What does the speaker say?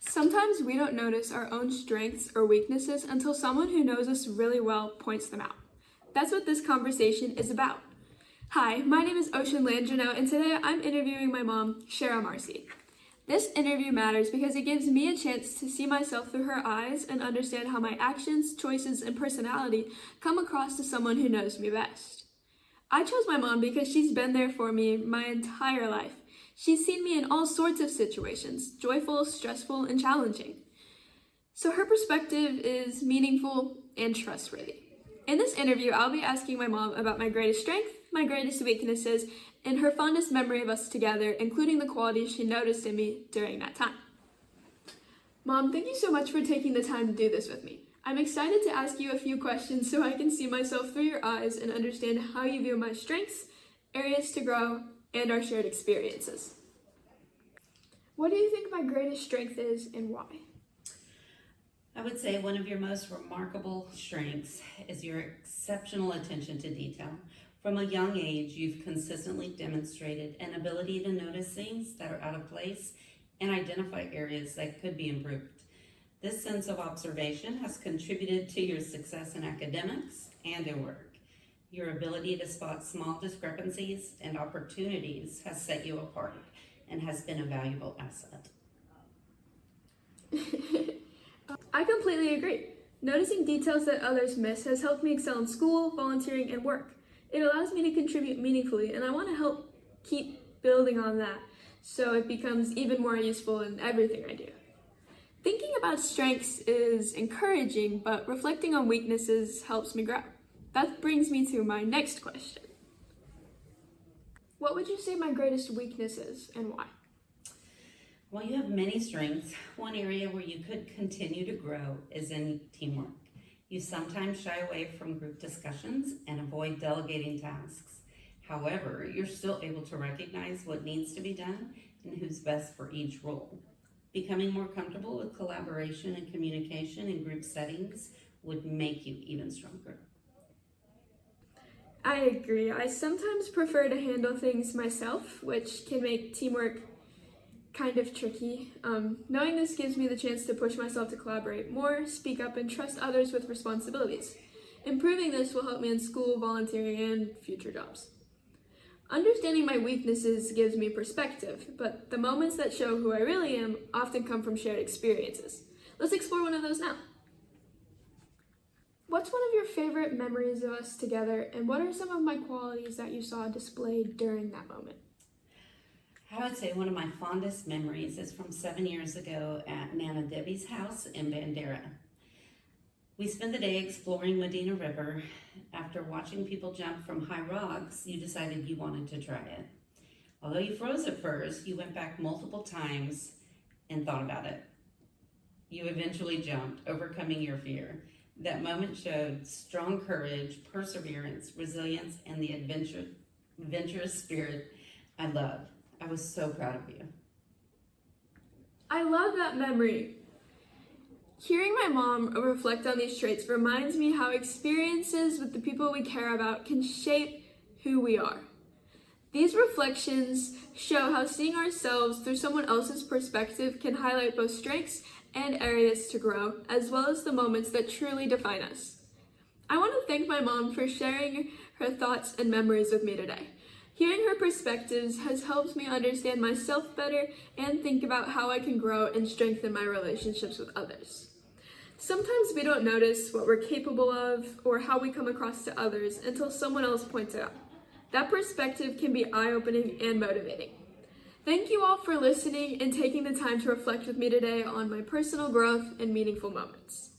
Sometimes we don't notice our own strengths or weaknesses until someone who knows us really well points them out. That's what this conversation is about. Hi, my name is Ocean Landrino, and today I'm interviewing my mom, Shara Marcy. This interview matters because it gives me a chance to see myself through her eyes and understand how my actions, choices, and personality come across to someone who knows me best. I chose my mom because she's been there for me my entire life. She's seen me in all sorts of situations, joyful, stressful, and challenging. So her perspective is meaningful and trustworthy. In this interview, I'll be asking my mom about my greatest strength, my greatest weaknesses, and her fondest memory of us together, including the qualities she noticed in me during that time. Mom, thank you so much for taking the time to do this with me. I'm excited to ask you a few questions so I can see myself through your eyes and understand how you view my strengths, areas to grow, and our shared experiences. What do you think my greatest strength is and why? I would say one of your most remarkable strengths is your exceptional attention to detail. From a young age, you've consistently demonstrated an ability to notice things that are out of place and identify areas that could be improved. This sense of observation has contributed to your success in academics and in work. Your ability to spot small discrepancies and opportunities has set you apart and has been a valuable asset. I completely agree. Noticing details that others miss has helped me excel in school, volunteering, and work. It allows me to contribute meaningfully, and I want to help keep building on that so it becomes even more useful in everything I do. Thinking about strengths is encouraging, but reflecting on weaknesses helps me grow. That brings me to my next question. What would you say my greatest weakness is and why? While you have many strengths, one area where you could continue to grow is in teamwork. You sometimes shy away from group discussions and avoid delegating tasks. However, you're still able to recognize what needs to be done and who's best for each role. Becoming more comfortable with collaboration and communication in group settings would make you even stronger. I agree. I sometimes prefer to handle things myself, which can make teamwork kind of tricky. Knowing this gives me the chance to push myself to collaborate more, speak up, and trust others with responsibilities. Improving this will help me in school, volunteering, and future jobs. Understanding my weaknesses gives me perspective, but the moments that show who I really am often come from shared experiences. Let's explore one of those now. What's one of your favorite memories of us together, and what are some of my qualities that you saw displayed during that moment? I would say one of my fondest memories is from 7 years ago at Nana Debbie's house in Bandera. We spent the day exploring Medina River. After watching people jump from high rocks, you decided you wanted to try it. Although you froze at first, you went back multiple times and thought about it. You eventually jumped, overcoming your fear. That moment showed strong courage, perseverance, resilience, and the adventurous spirit I loved. I was so proud of you. I love that memory. Hearing my mom reflect on these traits reminds me how experiences with the people we care about can shape who we are. These reflections show how seeing ourselves through someone else's perspective can highlight both strengths and areas to grow, as well as the moments that truly define us. I want to thank my mom for sharing her thoughts and memories with me today. Hearing her perspectives has helped me understand myself better and think about how I can grow and strengthen my relationships with others. Sometimes we don't notice what we're capable of or how we come across to others until someone else points it out. That perspective can be eye-opening and motivating. Thank you all for listening and taking the time to reflect with me today on my personal growth and meaningful moments.